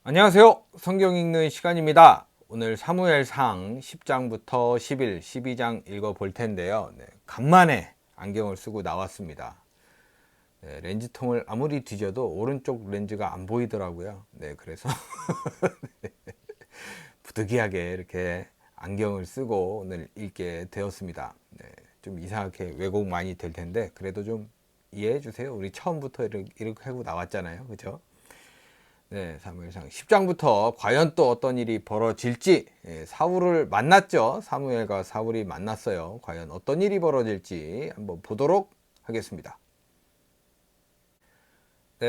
안녕하세요. 성경 읽는 시간입니다. 오늘 사무엘상 10장부터 11, 12장 읽어볼 텐데요. 간만에 안경을 쓰고 나왔습니다. 렌즈통을 아무리 뒤져도 오른쪽 렌즈가 안 보이더라고요. 그래서 부득이하게 이렇게 안경을 쓰고 오늘 읽게 되었습니다. 좀 이상하게 왜곡 많이 될 텐데 그래도 좀 이해해 주세요. 우리 처음부터 이렇게 하고 나왔잖아요. 그죠? 사무엘상 10장부터 과연 또 어떤 일이 벌어질지, 사울을 만났죠. 사무엘과 사울이 만났어요. 과연 어떤 일이 벌어질지 한번 보도록 하겠습니다.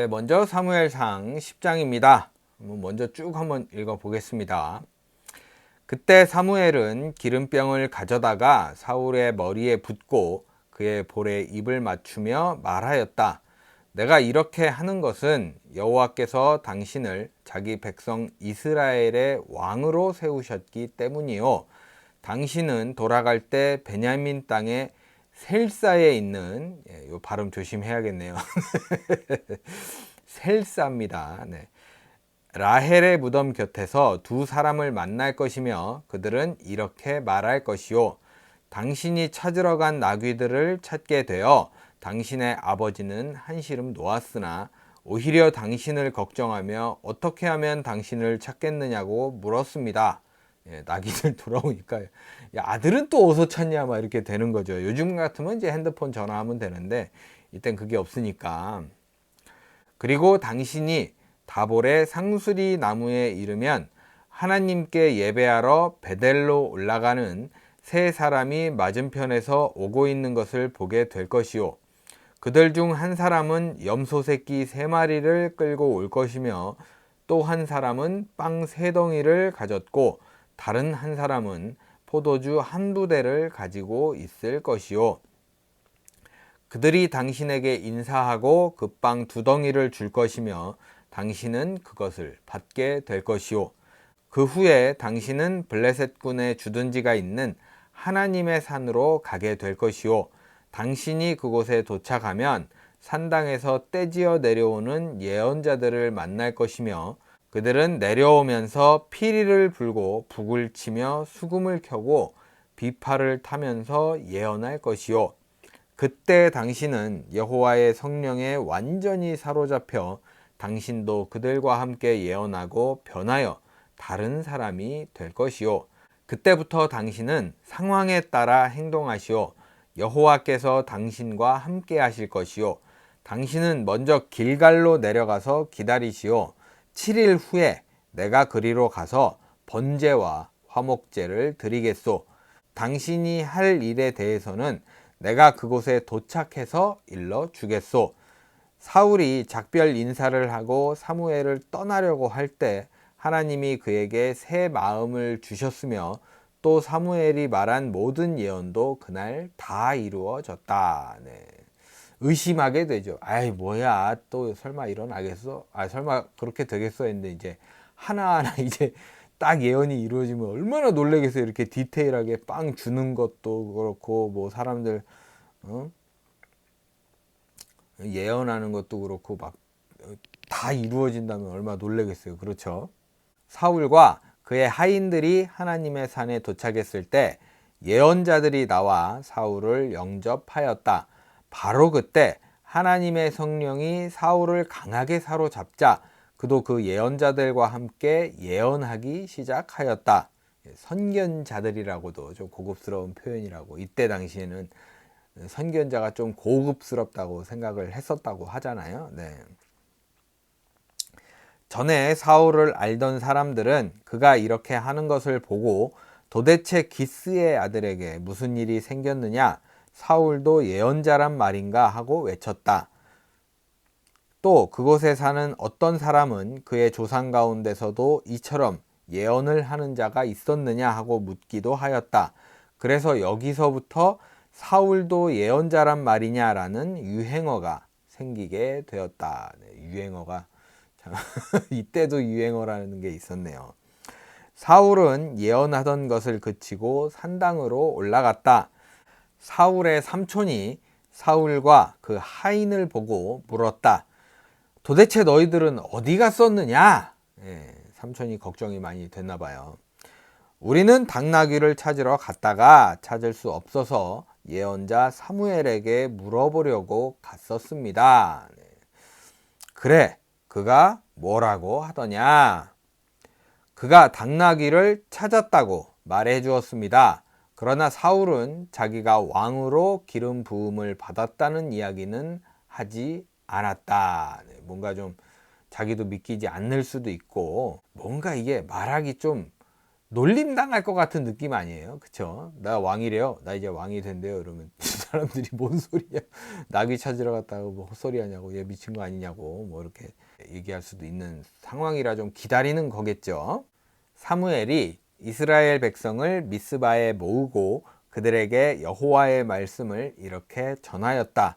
먼저 사무엘상 10장입니다. 먼저 쭉 한번 읽어 보겠습니다. 그때 사무엘은 기름병을 가져다가 사울의 머리에 붓고 그의 볼에 입을 맞추며 말하였다. 내가 이렇게 하는 것은 여호와께서 당신을 자기 백성 이스라엘의 왕으로 세우셨기 때문이요. 당신은 돌아갈 때 베냐민 땅의 셀사에 있는, 요 발음 조심해야겠네요. 셀사입니다. 라헬의 무덤 곁에서 두 사람을 만날 것이며 그들은 이렇게 말할 것이요. 당신이 찾으러 간 나귀들을 찾게 되어 당신의 아버지는 한시름 놓았으나 오히려 당신을 걱정하며 어떻게 하면 당신을 찾겠느냐고 물었습니다. 나귀들 돌아오니까 야, 아들은 또 어디서 찾냐 막 이렇게 되는 거죠. 요즘 같으면 이제 핸드폰 전화하면 되는데 이땐 그게 없으니까. 그리고 당신이 다볼의 상수리 나무에 이르면 하나님께 예배하러 베델로 올라가는 세 사람이 맞은편에서 오고 있는 것을 보게 될 것이요. 그들 중 한 사람은 염소 새끼 3마리를 끌고 올 것이며 또 한 사람은 빵 3덩이를 가졌고 다른 한 사람은 포도주 1부대를 가지고 있을 것이요. 그들이 당신에게 인사하고 그 빵 2덩이를 줄 것이며 당신은 그것을 받게 될 것이요. 그 후에 당신은 블레셋군의 주둔지가 있는 하나님의 산으로 가게 될 것이요. 당신이 그곳에 도착하면 산당에서 떼지어 내려오는 예언자들을 만날 것이며 그들은 내려오면서 피리를 불고 북을 치며 수금을 켜고 비파를 타면서 예언할 것이요. 그때 당신은 여호와의 성령에 완전히 사로잡혀 당신도 그들과 함께 예언하고 변하여 다른 사람이 될 것이요. 그때부터 당신은 상황에 따라 행동하시오. 여호와께서 당신과 함께 하실 것이요. 당신은 먼저 길갈로 내려가서 기다리시오. 7일 후에 내가 그리로 가서 번제와 화목제를 드리겠소. 당신이 할 일에 대해서는 내가 그곳에 도착해서 일러 주겠소. 사울이 작별 인사를 하고 사무엘을 떠나려고 할 때 하나님이 그에게 새 마음을 주셨으며 또 사무엘이 말한 모든 예언도 그날 다 이루어졌다. 의심하게 되죠. 아이 뭐야 또 설마 일어나겠어? 설마 그렇게 되겠어 했는데 이제 하나하나 이제 딱 예언이 이루어지면 얼마나 놀라겠어요. 이렇게 디테일하게 빵 주는 것도 그렇고 뭐 사람들 예언하는 것도 그렇고 막 다 이루어진다면 얼마나 놀라겠어요. 그렇죠? 사울과 그의 하인들이 하나님의 산에 도착했을 때 예언자들이 나와 사울을 영접하였다. 바로 그때 하나님의 성령이 사울을 강하게 사로잡자 그도 그 예언자들과 함께 예언하기 시작하였다. 선견자들이라고도 좀 고급스러운 표현이라고, 이때 당시에는 선견자가 좀 고급스럽다고 생각을 했었다고 하잖아요. 전에 사울을 알던 사람들은 그가 이렇게 하는 것을 보고 도대체 기스의 아들에게 무슨 일이 생겼느냐? 사울도 예언자란 말인가 하고 외쳤다. 또 그곳에 사는 어떤 사람은 그의 조상 가운데서도 이처럼 예언을 하는 자가 있었느냐 하고 묻기도 하였다. 그래서 여기서부터 사울도 예언자란 말이냐라는 유행어가 생기게 되었다. 유행어가 이때도 유행어라는 게 있었네요. 사울은 예언하던 것을 그치고 산당으로 올라갔다. 사울의 삼촌이 사울과 그 하인을 보고 물었다. 도대체 너희들은 어디 갔었느냐? 삼촌이 걱정이 많이 됐나 봐요. 우리는 당나귀를 찾으러 갔다가 찾을 수 없어서 예언자 사무엘에게 물어보려고 갔었습니다. 그래, 그가 뭐라고 하더냐? 그가 당나귀를 찾았다고 말해 주었습니다. 그러나 사울은 자기가 왕으로 기름 부음을 받았다는 이야기는 하지 않았다. 뭔가 좀 자기도 믿기지 않을 수도 있고, 뭔가 이게 말하기 좀 놀림당할 것 같은 느낌 아니에요? 그쵸? 나 왕이래요. 나 이제 왕이 된대요. 이러면 사람들이 뭔 소리냐? 나귀 찾으러 갔다고 뭐 헛소리 하냐고, 얘 미친 거 아니냐고 뭐 이렇게 얘기할 수도 있는 상황이라 좀 기다리는 거겠죠. 사무엘이 이스라엘 백성을 미스바에 모으고 그들에게 여호와의 말씀을 이렇게 전하였다.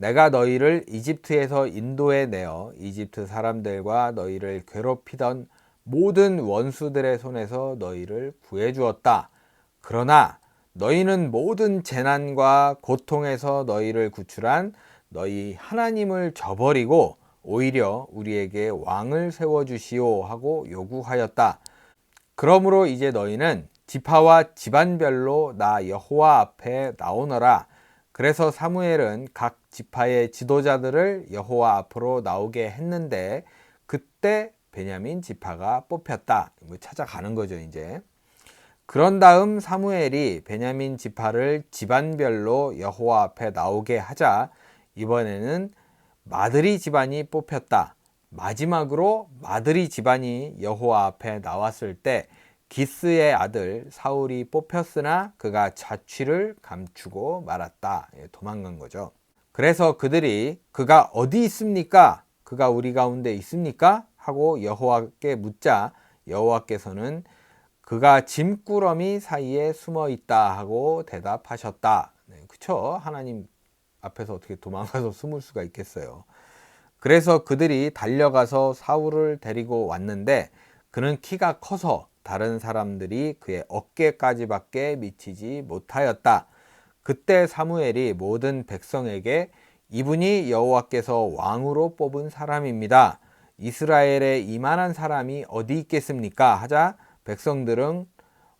내가 너희를 이집트에서 인도해 내어 이집트 사람들과 너희를 괴롭히던 모든 원수들의 손에서 너희를 구해 주었다. 그러나 너희는 모든 재난과 고통에서 너희를 구출한 너희 하나님을 저버리고 오히려 우리에게 왕을 세워주시오 하고 요구하였다. 그러므로 이제 너희는 지파와 집안별로 나 여호와 앞에 나오너라. 그래서 사무엘은 각 지파의 지도자들을 여호와 앞으로 나오게 했는데 그때 베냐민 지파가 뽑혔다. 찾아가는 거죠, 이제. 그런 다음 사무엘이 베냐민 지파를 집안별로 여호와 앞에 나오게 하자 이번에는 마드리 집안이 뽑혔다. 마지막으로 마드리 집안이 여호와 앞에 나왔을 때 기스의 아들 사울이 뽑혔으나 그가 자취를 감추고 말았다. 도망간 거죠. 그래서 그들이 그가 어디 있습니까? 그가 우리 가운데 있습니까? 하고 여호와께 묻자 여호와께서는 그가 짐꾸러미 사이에 숨어 있다 하고 대답하셨다. 네, 그쵸? 하나님 앞에서 어떻게 도망가서 숨을 수가 있겠어요. 그래서 그들이 달려가서 사울을 데리고 왔는데 그는 키가 커서 다른 사람들이 그의 어깨까지밖에 미치지 못하였다. 그때 사무엘이 모든 백성에게 이분이 여호와께서 왕으로 뽑은 사람입니다. 이스라엘에 이만한 사람이 어디 있겠습니까? 하자 백성들은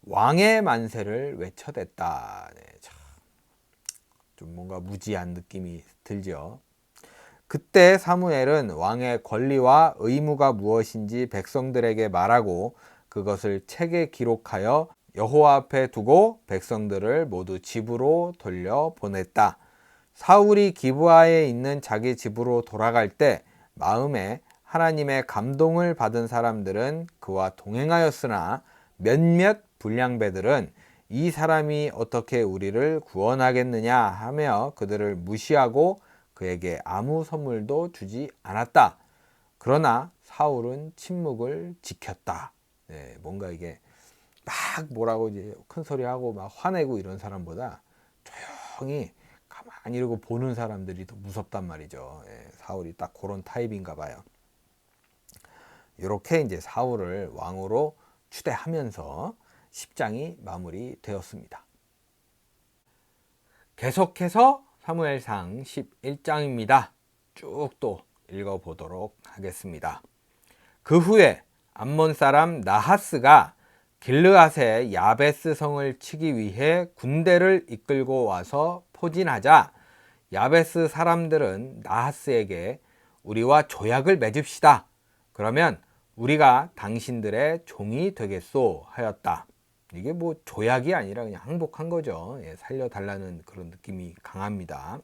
왕의 만세를 외쳐댔다. 네, 좀 뭔가 무지한 느낌이 들죠. 그때 사무엘은 왕의 권리와 의무가 무엇인지 백성들에게 말하고 그것을 책에 기록하여 여호와 앞에 두고 백성들을 모두 집으로 돌려 보냈다. 사울이 기브아에 있는 자기 집으로 돌아갈 때 마음에 하나님의 감동을 받은 사람들은 그와 동행하였으나 몇몇 불량배들은 이 사람이 어떻게 우리를 구원하겠느냐 하며 그들을 무시하고 그에게 아무 선물도 주지 않았다. 그러나 사울은 침묵을 지켰다. 네, 뭔가 이게 막 뭐라고 이제 큰 소리 하고 막 화내고 이런 사람보다 조용히 가만히 이러고 보는 사람들이 더 무섭단 말이죠. 예, 사울이 딱 그런 타입인가 봐요. 이렇게 이제 사울을 왕으로 추대하면서 10장이 마무리되었습니다. 계속해서 사무엘상 11장입니다. 쭉 또 읽어보도록 하겠습니다. 그 후에 암몬 사람 나하스가 길르앗의 야베스 성을 치기 위해 군대를 이끌고 와서 포진하자 야베스 사람들은 나하스에게 우리와 조약을 맺읍시다. 그러면 우리가 당신들의 종이 되겠소 하였다. 이게 뭐 조약이 아니라 그냥 항복한 거죠. 예, 살려달라는 그런 느낌이 강합니다.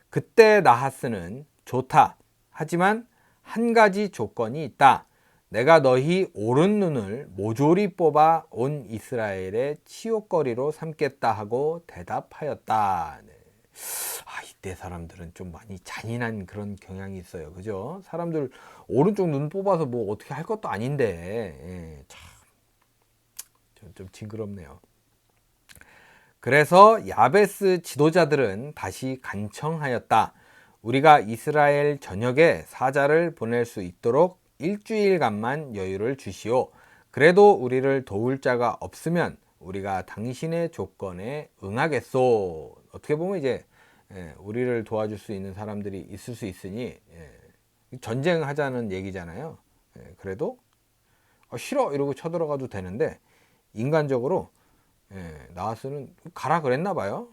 그때 나하스는 좋다. 하지만 한 가지 조건이 있다. 내가 너희 오른 눈을 모조리 뽑아 온 이스라엘의 치욕거리로 삼겠다 하고 대답하였다. 네. 이때 사람들은 좀 많이 잔인한 그런 경향이 있어요. 그죠? 사람들 오른쪽 눈 뽑아서 뭐 어떻게 할 것도 아닌데, 예, 좀 징그럽네요. 그래서 야베스 지도자들은 다시 간청하였다. 우리가 이스라엘 전역에 사자를 보낼 수 있도록 일주일간만 여유를 주시오. 그래도 우리를 도울 자가 없으면 우리가 당신의 조건에 응하겠소. 어떻게 보면 이제 우리를 도와줄 수 있는 사람들이 있을 수 있으니 전쟁하자는 얘기잖아요. 그래도 싫어 이러고 쳐들어가도 되는데 인간적으로 나하스는 가라 그랬나 봐요.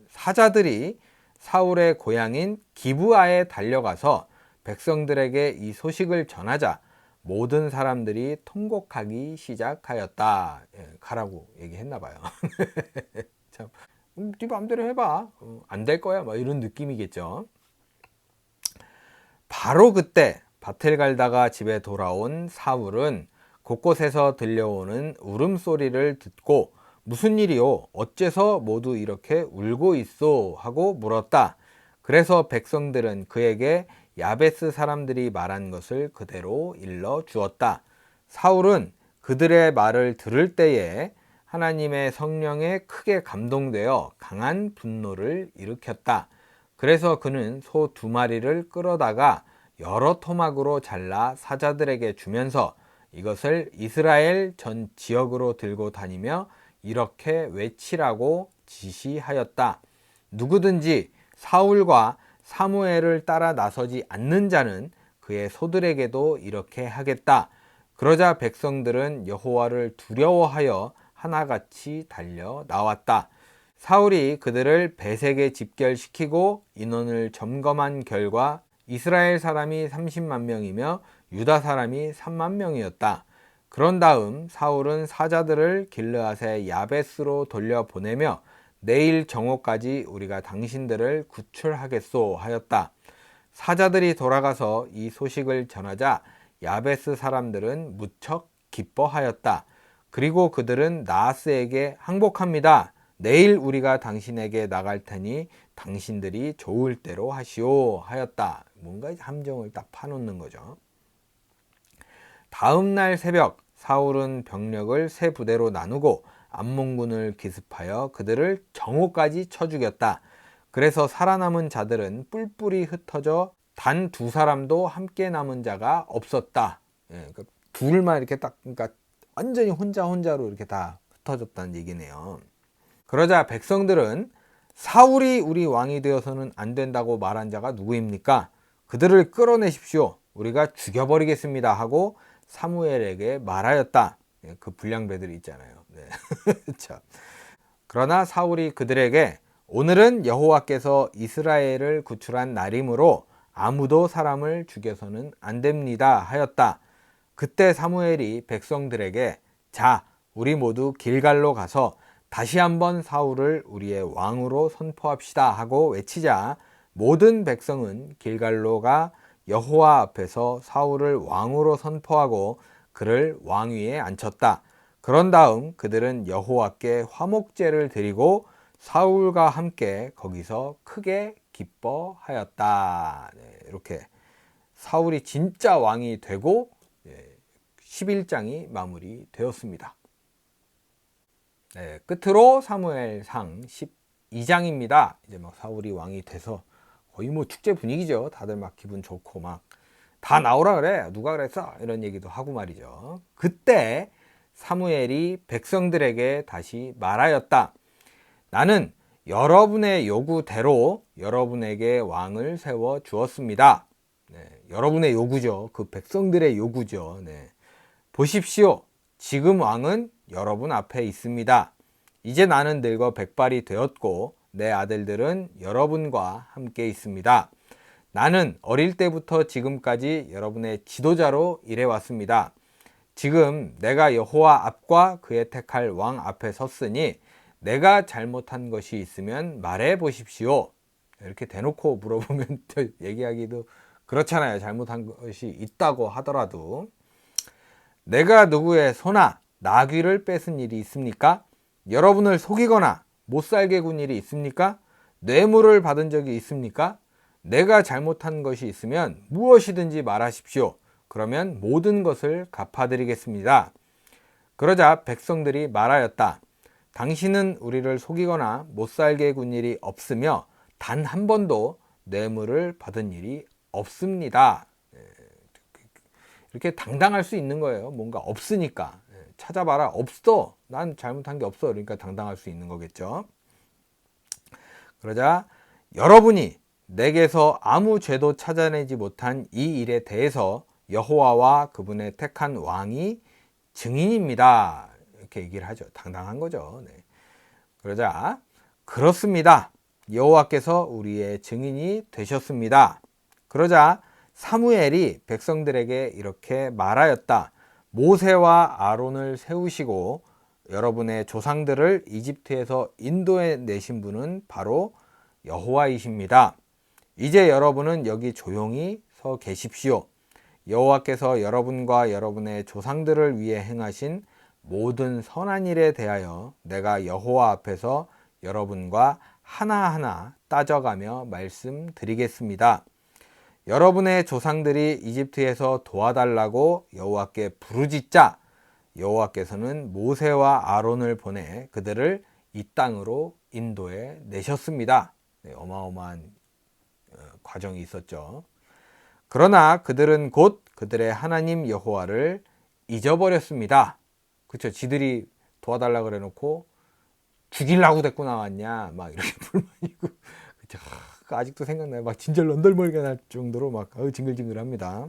사자들이 사울의 고향인 기브아에 달려가서 백성들에게 이 소식을 전하자 모든 사람들이 통곡하기 시작하였다. 가라고 얘기했나 봐요. 참, 네 마음대로 해봐. 안 될 거야. 뭐 이런 느낌이겠죠. 바로 그때 밭을 갈다가 집에 돌아온 사울은 곳곳에서 들려오는 울음소리를 듣고 무슨 일이요? 어째서 모두 이렇게 울고 있어? 하고 물었다. 그래서 백성들은 그에게 야베스 사람들이 말한 것을 그대로 일러 주었다. 사울은 그들의 말을 들을 때에 하나님의 성령에 크게 감동되어 강한 분노를 일으켰다. 그래서 그는 소 2마리를 끌어다가 여러 토막으로 잘라 사자들에게 주면서 이것을 이스라엘 전 지역으로 들고 다니며 이렇게 외치라고 지시하였다. 누구든지 사울과 사무엘을 따라 나서지 않는 자는 그의 소들에게도 이렇게 하겠다. 그러자 백성들은 여호와를 두려워하여 하나같이 달려 나왔다. 사울이 그들을 베색에 집결시키고 인원을 점검한 결과 이스라엘 사람이 30만 명이며 유다 사람이 3만 명이었다. 그런 다음 사울은 사자들을 길르앗의 야베스로 돌려보내며 내일 정오까지 우리가 당신들을 구출하겠소 하였다. 사자들이 돌아가서 이 소식을 전하자 야베스 사람들은 무척 기뻐하였다. 그리고 그들은 나하스에게 항복합니다. 내일 우리가 당신에게 나갈 테니 당신들이 좋을 대로 하시오 하였다. 뭔가 함정을 딱 파놓는 거죠. 다음 날 새벽 사울은 병력을 3부대로 나누고 암몬군을 기습하여 그들을 정오까지 쳐 죽였다. 그래서 살아남은 자들은 뿔뿔이 흩어져 단 2사람도 함께 남은 자가 없었다. 그러니까 둘만 이렇게 딱, 그러니까 완전히 혼자로 이렇게 다 흩어졌다는 얘기네요. 그러자 백성들은 사울이 우리 왕이 되어서는 안 된다고 말한 자가 누구입니까? 그들을 끌어내십시오. 우리가 죽여버리겠습니다 하고 사무엘에게 말하였다. 그 불량배들이 있잖아요. 네. 그러나 사울이 그들에게 오늘은 여호와께서 이스라엘을 구출한 날이므로 아무도 사람을 죽여서는 안 됩니다 하였다. 그때 사무엘이 백성들에게 자, 우리 모두 길갈로 가서 다시 한번 사울을 우리의 왕으로 선포합시다 하고 외치자 모든 백성은 길갈로가 여호와 앞에서 사울을 왕으로 선포하고 그를 왕위에 앉혔다. 그런 다음 그들은 여호와께 화목제를 드리고 사울과 함께 거기서 크게 기뻐하였다. 이렇게 사울이 진짜 왕이 되고 11장이 마무리되었습니다. 끝으로 사무엘상 12장입니다. 이제 막 사울이 왕이 돼서 거의 뭐 축제 분위기죠. 다들 막 기분 좋고 막 다 나오라 그래. 누가 그랬어? 이런 얘기도 하고 말이죠. 그때 사무엘이 백성들에게 다시 말하였다. 나는 여러분의 요구대로 여러분에게 왕을 세워 주었습니다. 여러분의 요구죠. 그 백성들의 요구죠. 보십시오. 지금 왕은 여러분 앞에 있습니다. 이제 나는 늙어 백발이 되었고 내 아들들은 여러분과 함께 있습니다. 나는 어릴 때부터 지금까지 여러분의 지도자로 일해왔습니다. 지금 내가 여호와 앞과 그의 택할 왕 앞에 섰으니 내가 잘못한 것이 있으면 말해 보십시오. 이렇게 대놓고 물어보면 얘기하기도 그렇잖아요. 잘못한 것이 있다고 하더라도. 내가 누구의 소나 나귀를 뺏은 일이 있습니까? 여러분을 속이거나 못살게 군 일이 있습니까? 뇌물을 받은 적이 있습니까? 내가 잘못한 것이 있으면 무엇이든지 말하십시오. 그러면 모든 것을 갚아드리겠습니다. 그러자 백성들이 말하였다. 당신은 우리를 속이거나 못살게 군 일이 없으며 단 한 번도 뇌물을 받은 일이 없습니다. 이렇게 당당할 수 있는 거예요. 뭔가 없으니까. 찾아봐라. 없어. 난 잘못한 게 없어. 그러니까 당당할 수 있는 거겠죠. 그러자 여러분이 내게서 아무 죄도 찾아내지 못한 이 일에 대해서 여호와와 그분의 택한 왕이 증인입니다. 이렇게 얘기를 하죠. 당당한 거죠. 네. 그러자 그렇습니다. 여호와께서 우리의 증인이 되셨습니다. 그러자 사무엘이 백성들에게 이렇게 말하였다. 모세와 아론을 세우시고 여러분의 조상들을 이집트에서 인도해 내신 분은 바로 여호와이십니다. 이제 여러분은 여기 조용히 서 계십시오. 여호와께서 여러분과 여러분의 조상들을 위해 행하신 모든 선한 일에 대하여 내가 여호와 앞에서 여러분과 하나하나 따져가며 말씀드리겠습니다. 여러분의 조상들이 이집트에서 도와달라고 여호와께 부르짖자 여호와께서는 모세와 아론을 보내 그들을 이 땅으로 인도해 내셨습니다. 네, 어마어마한 과정이 있었죠. 그러나 그들은 곧 그들의 하나님 여호와를 잊어버렸습니다. 그렇죠. 지들이 도와달라 그래 놓고 죽이려고 데리고 나왔냐 막 이렇게 불만이고 그렇죠. 아직도 생각나요. 막 진절 런덜머리가 날 정도로 막 징글징글합니다.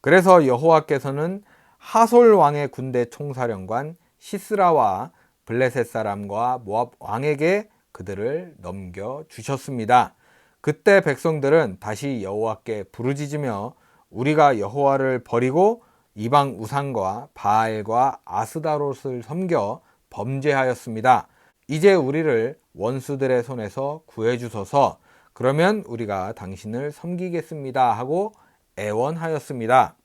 그래서 여호와께서는 하솔 왕의 군대 총사령관 시스라와 블레셋 사람과 모압 왕에게 그들을 넘겨 주셨습니다. 그때 백성들은 다시 여호와께 부르짖으며 우리가 여호와를 버리고 이방 우상과 바알과 아스다롯을 섬겨 범죄하였습니다. 이제 우리를 원수들의 손에서 구해 주소서. 그러면 우리가 당신을 섬기겠습니다 하고 애원하였습니다.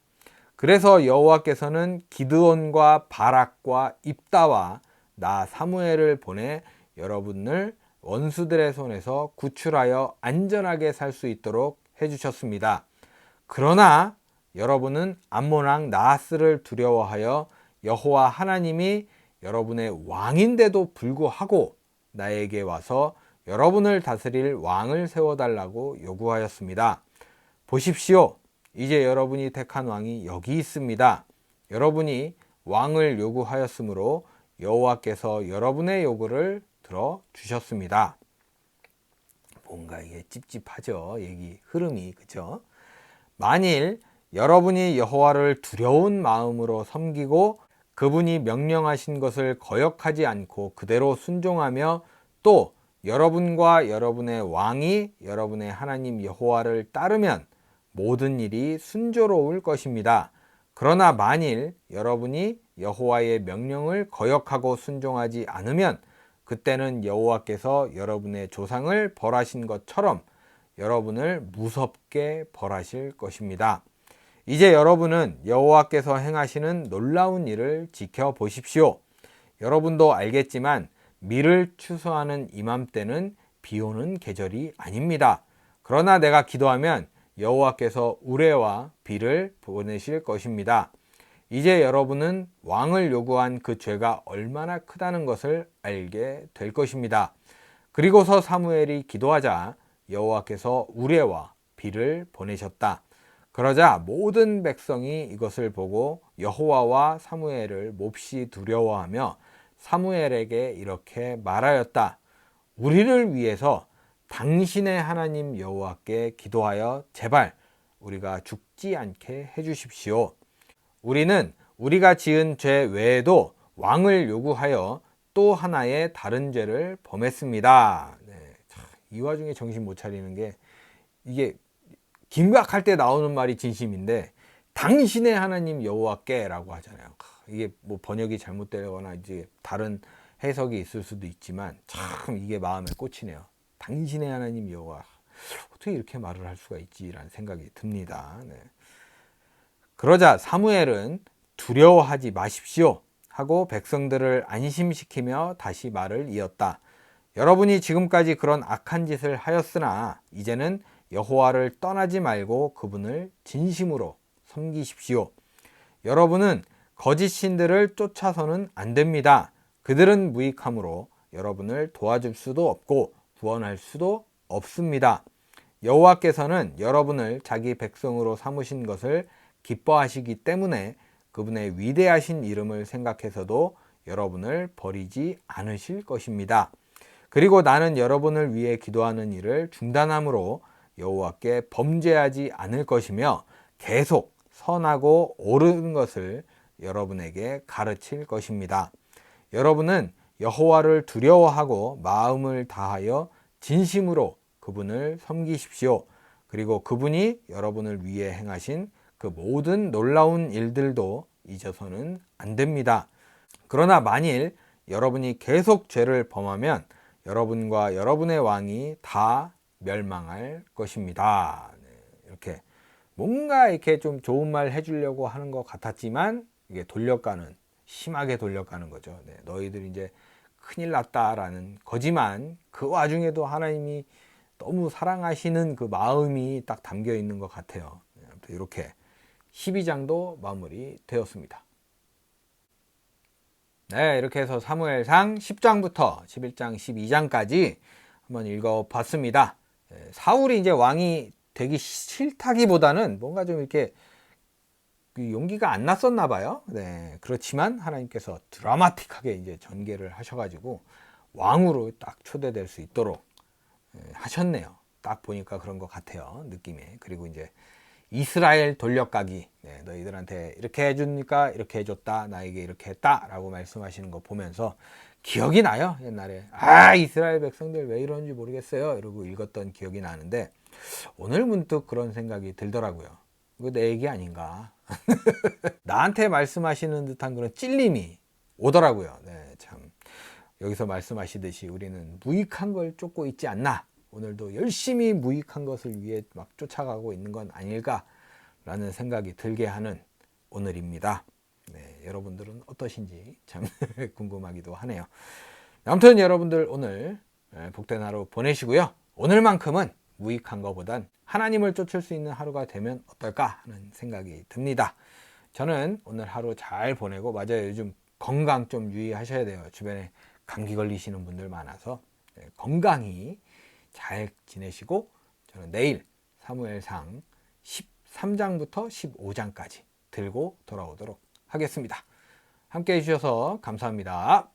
그래서 여호와께서는 기드온과 바락과 입다와 나 사무엘을 보내 여러분을 원수들의 손에서 구출하여 안전하게 살 수 있도록 해주셨습니다. 그러나 여러분은 암몬 왕 나하스를 두려워하여 여호와 하나님이 여러분의 왕인데도 불구하고 나에게 와서 여러분을 다스릴 왕을 세워달라고 요구하였습니다. 보십시오. 이제 여러분이 택한 왕이 여기 있습니다. 여러분이 왕을 요구하였으므로 여호와께서 여러분의 요구를 들어주셨습니다. 뭔가 이게 찝찝하죠. 얘기 흐름이. 그죠? 만일 여러분이 여호와를 두려운 마음으로 섬기고 그분이 명령하신 것을 거역하지 않고 그대로 순종하며 또 여러분과 여러분의 왕이 여러분의 하나님 여호와를 따르면 모든 일이 순조로울 것입니다. 그러나 만일 여러분이 여호와의 명령을 거역하고 순종하지 않으면 그때는 여호와께서 여러분의 조상을 벌하신 것처럼 여러분을 무섭게 벌하실 것입니다. 이제 여러분은 여호와께서 행하시는 놀라운 일을 지켜보십시오. 여러분도 알겠지만 밀을 추수하는 이맘때는 비 오는 계절이 아닙니다. 그러나 내가 기도하면 여호와께서 우레와 비를 보내실 것입니다. 이제 여러분은 왕을 요구한 그 죄가 얼마나 크다는 것을 알게 될 것입니다. 그리고서 사무엘이 기도하자 여호와께서 우레와 비를 보내셨다. 그러자 모든 백성이 이것을 보고 여호와와 사무엘을 몹시 두려워하며 사무엘에게 이렇게 말하였다. 우리를 위해서 당신의 하나님 여호와께 기도하여 제발 우리가 죽지 않게 해주십시오. 우리는 우리가 지은 죄 외에도 왕을 요구하여 또 하나의 다른 죄를 범했습니다. 네, 이 와중에 정신 못 차리는 게 이게 긴박할 때 나오는 말이 진심인데 당신의 하나님 여호와께라고 하잖아요. 이게 뭐 번역이 잘못되거나 이제 다른 해석이 있을 수도 있지만 참 이게 마음에 꽂히네요. 당신의 하나님 여호와 어떻게 이렇게 말을 할 수가 있지라는 생각이 듭니다. 네. 그러자 사무엘은 두려워하지 마십시오 하고 백성들을 안심시키며 다시 말을 이었다. 여러분이 지금까지 그런 악한 짓을 하였으나 이제는 여호와를 떠나지 말고 그분을 진심으로 섬기십시오. 여러분은 거짓 신들을 쫓아서는 안 됩니다. 그들은 무익함으로 여러분을 도와줄 수도 없고 구원할 수도 없습니다. 여호와께서는 여러분을 자기 백성으로 삼으신 것을 기뻐하시기 때문에 그분의 위대하신 이름을 생각해서도 여러분을 버리지 않으실 것입니다. 그리고 나는 여러분을 위해 기도하는 일을 중단함으로 여호와께 범죄하지 않을 것이며 계속 선하고 옳은 것을 여러분에게 가르칠 것입니다. 여러분은 여호와를 두려워하고 마음을 다하여 진심으로 그분을 섬기십시오. 그리고 그분이 여러분을 위해 행하신 그 모든 놀라운 일들도 잊어서는 안 됩니다. 그러나 만일 여러분이 계속 죄를 범하면 여러분과 여러분의 왕이 다 멸망할 것입니다. 이렇게 뭔가 이렇게 좀 좋은 말 해주려고 하는 것 같았지만 이게 돌려가는, 심하게 돌려가는 거죠. 너희들이 이제 큰일 났다라는 거지만 그 와중에도 하나님이 너무 사랑하시는 그 마음이 딱 담겨 있는 것 같아요. 이렇게 12장도 마무리되었습니다. 네, 이렇게 해서 사무엘상 10장부터 11장, 12장까지 한번 읽어봤습니다. 사울이 이제 왕이 되기 싫다기보다는 뭔가 좀 이렇게 용기가 안 났었나 봐요. 네, 그렇지만 하나님께서 드라마틱하게 이제 전개를 하셔가지고 왕으로 딱 초대될 수 있도록 하셨네요. 딱 보니까 그런 것 같아요. 느낌에. 그리고 이제 이스라엘 돌려가기. 네, 너희들한테 이렇게 해주니까 이렇게 해줬다. 나에게 이렇게 했다. 라고 말씀하시는 거 보면서 기억이 나요. 옛날에. 이스라엘 백성들 왜 이러는지 모르겠어요. 이러고 읽었던 기억이 나는데 오늘 문득 그런 생각이 들더라고요. 이거 내 얘기 아닌가. 나한테 말씀하시는 듯한 그런 찔림이 오더라고요. 네, 참. 여기서 말씀하시듯이 우리는 무익한 걸 쫓고 있지 않나. 오늘도 열심히 무익한 것을 위해 막 쫓아가고 있는 건 아닐까라는 생각이 들게 하는 오늘입니다. 네, 여러분들은 어떠신지 참 궁금하기도 하네요. 아무튼 여러분들 오늘 복된 하루 보내시고요. 오늘만큼은 무익한 것보단 하나님을 쫓을 수 있는 하루가 되면 어떨까 하는 생각이 듭니다. 저는 오늘 하루 잘 보내고, 맞아요, 요즘 건강 좀 유의하셔야 돼요. 주변에 감기 걸리시는 분들 많아서 건강히 잘 지내시고, 저는 내일 사무엘상 13장부터 15장까지 들고 돌아오도록 하겠습니다. 함께 해주셔서 감사합니다.